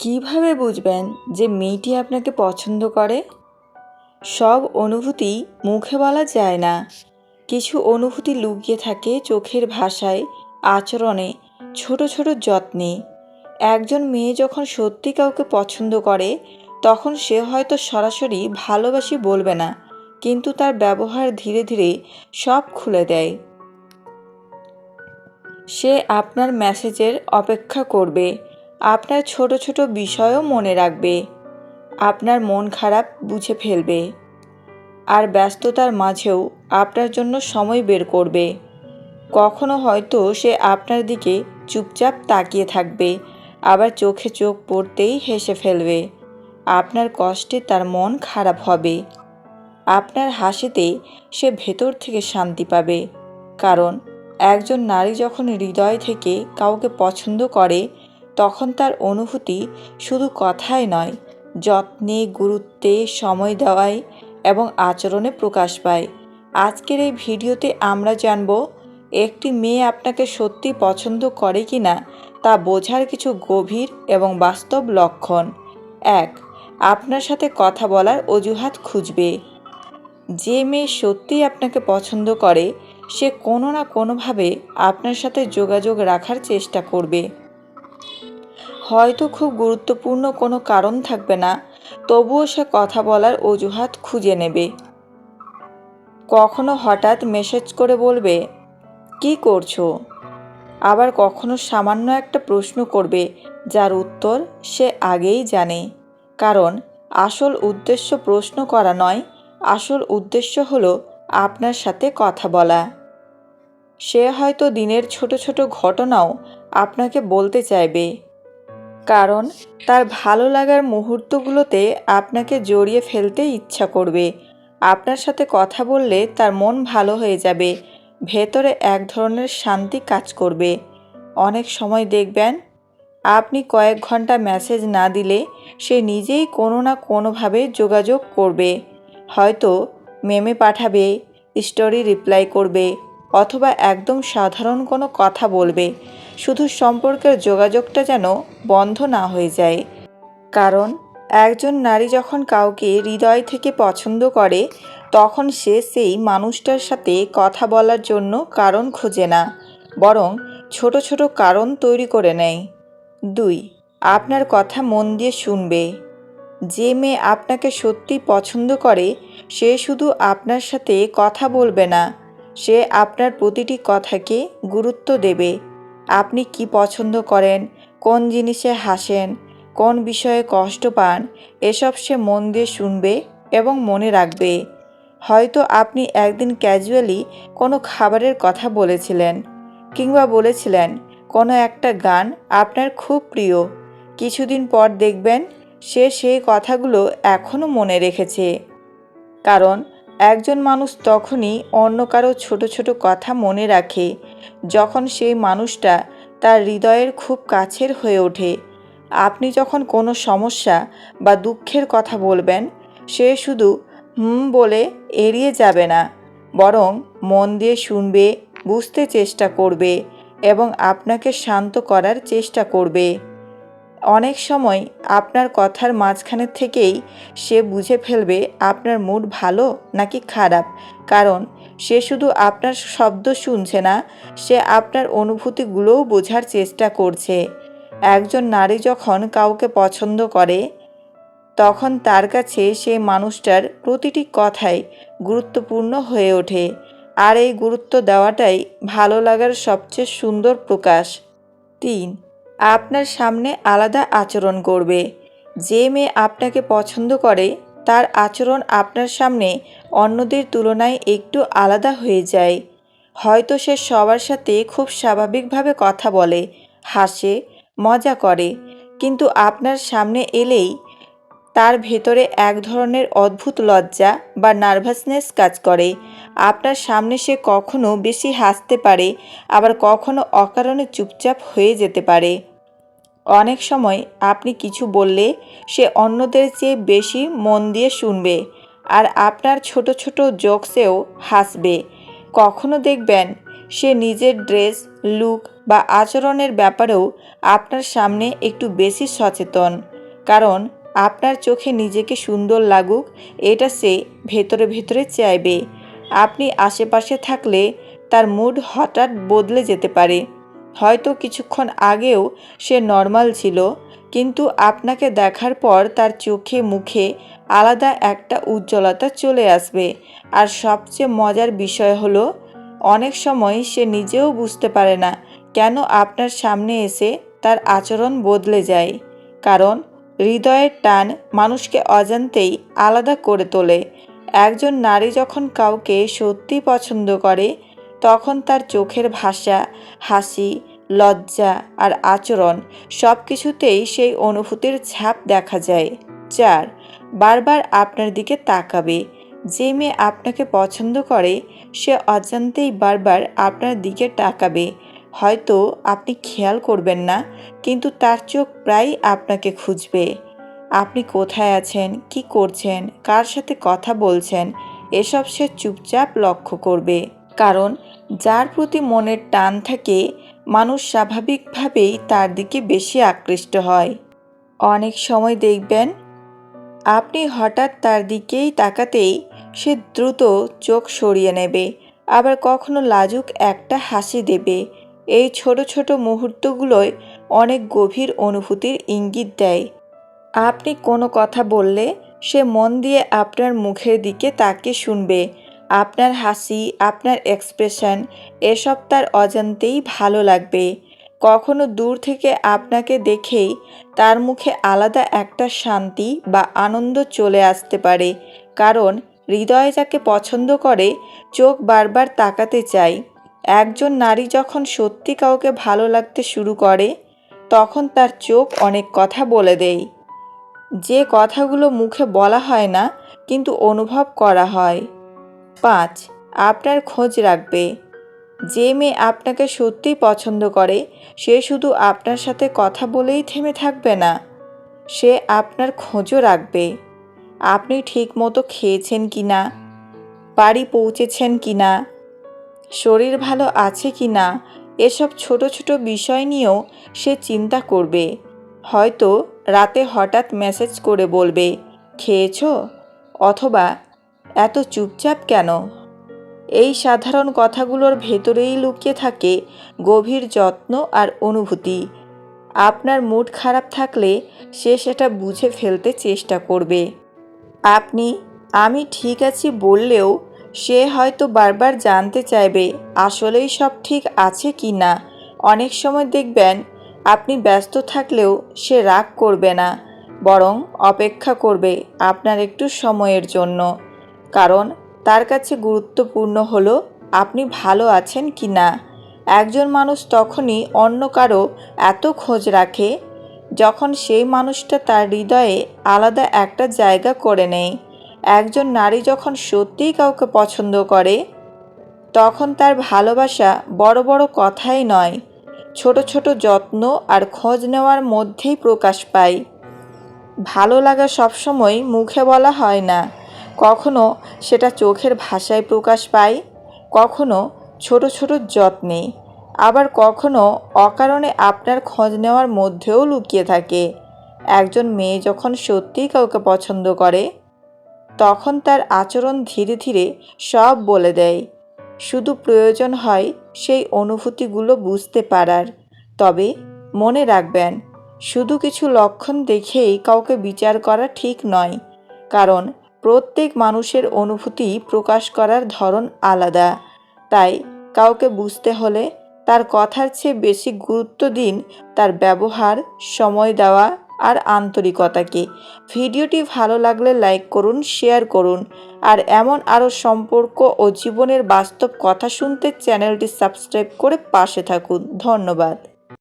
কিভাবে বুঝবেন যে মেয়েটি আপনাকে পছন্দ করে? সব অনুভূতি মুখে বলা যায় না। কিছু অনুভূতি লুকিয়ে থাকে চোখের ভাষায়, আচরণে, ছোট ছোট যত্নে। একজন মেয়ে যখন সত্যি কাউকে পছন্দ করে তখন সে হয়তো সরাসরি ভালোবাসি বলবে না, কিন্তু তার ব্যবহার ধীরে ধীরে সব খুলে দেয়। সে আপনার মেসেজের অপেক্ষা করবে, আপনার ছোট ছোট বিষয়ও মনে রাখবে, আপনার মন খারাপ বুঝে ফেলবে, আর ব্যস্ততার মাঝেও আপনার জন্য সময় বের করবে। কখনো হয়তো সে আপনার দিকে চুপচাপ তাকিয়ে থাকবে, আবার চোখে চোখ পড়তেই হেসে ফেলবে। আপনার কষ্টে তার মন খারাপ হবে, আপনার হাসিতে সে ভেতর থেকে শান্তি পাবে। কারণ একজন নারী যখন হৃদয় থেকে কাউকে পছন্দ করে তখন তার অনুভূতি শুধু কথায় নয়, যত্নে, গুরুত্বে, সময় দেওয়ায় এবং আচরণে প্রকাশ পায়। আজকের এই ভিডিওতে আমরা জানব একটি মেয়ে আপনাকে সত্যি পছন্দ করে কি না তা বোঝার কিছু গভীর এবং বাস্তব লক্ষণ। 1. আপনার সাথে কথা বলার অজুহাত খুঁজবে। যে মেয়ে সত্যিই আপনাকে পছন্দ করে সে কোনো না কোনোভাবে আপনার সাথে যোগাযোগ রাখার চেষ্টা করবে। হয়তো খুব গুরুত্বপূর্ণ কোনো কারণ থাকবে না, তবুও সে কথা বলার অজুহাত খুঁজে নেবে। কখনো হঠাৎ মেসেজ করে বলবে, "কি করছো?" আবার কখনো সামান্য একটা প্রশ্ন করবে যার উত্তর সে আগেই জানে। কারণ আসল উদ্দেশ্য প্রশ্ন করা নয়, আসল উদ্দেশ্য হলো আপনার সাথে কথা বলা। সে হয়তো দিনের ছোট ছোট ঘটনাও আপনাকে বলতে চাইবে, কারণ তার ভালো লাগার মুহূর্তগুলোতে আপনাকে জড়িয়ে ফেলতে ইচ্ছা করবে। আপনার সাথে কথা বললে তার মন ভালো হয়ে যাবে, ভেতরে এক ধরনের শান্তি কাজ করবে। অনেক সময় দেখবেন আপনি কয়েক ঘন্টা মেসেজ না দিলে সে নিজেই কোনো না কোনোভাবে যোগাযোগ করবে। হয়তো মেমে পাঠাবে, স্টোরি রিপ্লাই করবে, অথবা একদম সাধারণ কোনো কথা বলবে, শুধু সম্পর্কের যোগাযোগটা যেন বন্ধ না হয়ে যায়। কারণ একজন নারী যখন কাউকে হৃদয় থেকে পছন্দ করে তখন সে সেই মানুষটার সাথে কথা বলার জন্য কারণ খোঁজে না, বরং ছোট ছোট কারণ তৈরি করে নেয়। 2. আপনার কথা মন দিয়ে শুনবে। যে মেয়ে আপনাকে সত্যি পছন্দ করে সে শুধু আপনার সাথে কথা বলবে না, সে আপনার প্রতিটি কথাকে গুরুত্ব দেবে। আপনি কি পছন্দ করেন, কোন জিনিসে হাসেন, কোন বিষয়ে কষ্ট পান, এসব সে মন দিয়ে শুনবে এবং মনে রাখবে। হয়তো আপনি একদিন ক্যাজুয়ালি কোনো খাবারের কথা বলেছিলেন, কিংবা বলেছিলেন কোনো একটা গান আপনার খুব প্রিয়। কিছুদিন পর দেখবেন সে সেই কথাগুলো এখনও মনে রেখেছে। কারণ একজন মানুষ তখনই অন্য কারো ছোট ছোট কথা মনে রাখে যখন সেই মানুষটা তার হৃদয়ের খুব কাছের হয়ে ওঠে। আপনি যখন কোনো সমস্যা বা দুঃখের কথা বলবেন সে শুধু বলে এড়িয়ে যাবে না, বরং মন দিয়ে শুনবে, বুঝতে চেষ্টা করবে এবং আপনাকে শান্ত করার চেষ্টা করবে। অনেক সময় আপনার কথার মাঝখানে থেকেই সে বুঝে ফেলবে আপনার মুড ভালো নাকি খারাপ, কারণ সে শুধু আপনার শব্দ শুনছে না, সে আপনার অনুভূতিগুলোও বোঝার চেষ্টা করছে। একজন নারী যখন কাউকে পছন্দ করে তখন তার কাছে সেই মানুষটার প্রতিটি কথাই গুরুত্বপূর্ণ হয়ে ওঠে, আর এই গুরুত্ব দেওয়াটাই ভালো লাগার সবচেয়ে সুন্দর প্রকাশ। 3. আপনার সামনে আলাদা আচরণ করবে। যে মেয়ে আপনাকে পছন্দ করে তার আচরণ আপনার সামনে অন্যদের তুলনায় একটু আলাদা হয়ে যায়। হয়তো সে সবার সাথে খুব স্বাভাবিকভাবে কথা বলে, হাসে, মজা করে, কিন্তু আপনার সামনে এলেই তার ভেতরে এক ধরনের অদ্ভুত লজ্জা বা নার্ভাসনেস কাজ করে। আপনার সামনে সে কখনো বেশি হাসতে পারে, আবার কখনো অকারণে চুপচাপ হয়ে যেতে পারে। অনেক সময় আপনি কিছু বললে সে অন্যদের চেয়ে বেশি মন দিয়ে শুনবে, আর আপনার ছোট ছোট জোকসেও হাসবে। কখনো দেখবেন সে নিজের ড্রেস, লুক বা আচরণের ব্যাপারেও আপনার সামনে একটু বেশি সচেতন। কারণ আপনার চোখে নিজেকে সুন্দর লাগুক এটা সে ভেতরে ভেতরে চাইবে। আপনি আশেপাশে থাকলে তার মুড হঠাৎ বদলে যেতে পারে। হয়তো কিছুক্ষণ আগেও সে নর্মাল ছিল, কিন্তু আপনাকে দেখার পর তার চোখে মুখে আলাদা একটা উজ্জ্বলতা চলে আসবে। আর সবচেয়ে মজার বিষয় হলো, অনেক সময় সে নিজেও বুঝতে পারে না কেন আপনার সামনে এসে তার আচরণ বদলে যায়। কারণ হৃদয়ের টান মানুষকে অজান্তেই আলাদা করে তোলে। একজন নারী যখন কাউকে সত্যি পছন্দ করে, তখন তার চোখের ভাষা, হাসি, লজ্জা আর আচরণ সব কিছুতেই সেই অনুভূতির ছাপ দেখা যায়। 4. বারবার আপনার দিকে তাকাবে। যে মেয়ে আপনাকে পছন্দ করে সে অজান্তেই বারবার আপনার দিকে তাকাবে। হয়তো আপনি খেয়াল করবেন না, কিন্তু তার চোখ প্রায়ই আপনাকে খুঁজবে। আপনি কোথায় আছেন, কি করছেন, কার সাথে কথা বলছেন, এসব সে চুপচাপ লক্ষ্য করবে। কারণ যার প্রতি মনের টান থাকে, মানুষ স্বাভাবিকভাবেই তার দিকে বেশি আকৃষ্ট হয়। অনেক সময় দেখবেন আপনি হঠাৎ তার দিকেই তাকাতেই সে দ্রুত চোখ সরিয়ে নেবে, আবার কখনো লাজুক একটা হাসি দেবে। এই ছোট ছোট মুহূর্তগুলোয় অনেক গভীর অনুভূতির ইঙ্গিত দেয়। আপনি কোনো কথা বললে সে মন দিয়ে আপনার মুখের দিকে তাকিয়ে শুনবে। আপনার হাসি, আপনার এক্সপ্রেশন, এসব তার অজান্তেই ভালো লাগবে। কখনো দূর থেকে আপনাকে দেখেই তার মুখে আলাদা একটা শান্তি বা আনন্দ চলে আসতে পারে। কারণ হৃদয় যাকে পছন্দ করে চোখ বারবার তাকাতে চায়। একজন নারী যখন সত্যি কাউকে ভালো লাগতে শুরু করে, তখন তার চোখ অনেক কথা বলে দেয়, যে কথাগুলো মুখে বলা হয় না কিন্তু অনুভব করা হয়। 5. আপনার খোঁজ রাখবে। যে মেয়ে আপনাকে সত্যিই পছন্দ করে সে শুধু আপনার সাথে কথা বলেই থেমে থাকবে না, সে আপনার খোঁজও রাখবে। আপনি ঠিকমতো খেয়েছেন কি না, বাড়ি পৌঁছেছেন কি না, শরীর ভালো আছে কি না, এসব ছোট ছোট বিষয় নিয়েও সে চিন্তা করবে। হয়তো রাতে হঠাৎ মেসেজ করে বলবে, খেয়েছো, অথবা এত চুপচাপ কেন। এই সাধারণ কথাগুলোর ভেতরেই লুকিয়ে থাকে গভীর যত্ন আর অনুভূতি। আপনার মুড খারাপ থাকলে সে সেটা বুঝে ফেলতে চেষ্টা করবে। আপনি আমি ঠিক আছি বললেও সে হয়তো বারবার জানতে চাইবে আসলেই সব ঠিক আছে কি না। অনেক সময় দেখবেন আপনি ব্যস্ত থাকলেও সে রাগ করবে না, বরং অপেক্ষা করবে আপনার একটু সময়ের জন্য। কারণ তার কাছে গুরুত্বপূর্ণ হলো আপনি ভালো আছেন কি না। একজন মানুষ তখনই অন্য কারো এত খোঁজ রাখে যখন সেই মানুষটা তার হৃদয়ে আলাদা একটা জায়গা করে নেয়। একজন নারী যখন সত্যিই কাউকে পছন্দ করে, তখন তার ভালোবাসা বড় বড় কথাই নয়, ছোট ছোট যত্ন আর খোঁজ নেওয়ার মধ্যেই প্রকাশ পায়। ভালো লাগা সবসময় মুখে বলা হয় না, কখনো সেটা চোখের ভাষায় প্রকাশ পায়, কখনো ছোট ছোট যত্নে, আবার কখনো অকারণে আপনার খোঁজ নেওয়ার মধ্যেও লুকিয়ে থাকে। একজন মেয়ে যখন সত্যিই কাউকে পছন্দ করে, তখন তার আচরণ ধীরে ধীরে সব বলে দেয়। শুধু প্রয়োজন হয় সেই অনুভূতিগুলো বুঝতে পারার। তবে মনে রাখবেন, শুধু কিছু লক্ষণ দেখেই কাউকে বিচার করা ঠিক নয়। কারণ প্রত্যেক মানুষের অনুভূতি প্রকাশ করার ধরন আলাদা। তাই কাউকে বুঝতে হলে তার কথার চেয়ে বেশি গুরুত্ব দিন তার ব্যবহার, সময় দেওয়া আর আন্তরিকতাকে। ভিডিওটি ভালো লাগলে লাইক করুন, শেয়ার করুন। আর এমন আরও সম্পর্ক ও জীবনের বাস্তব কথা শুনতে চ্যানেলটি সাবস্ক্রাইব করে পাশে থাকুন। ধন্যবাদ।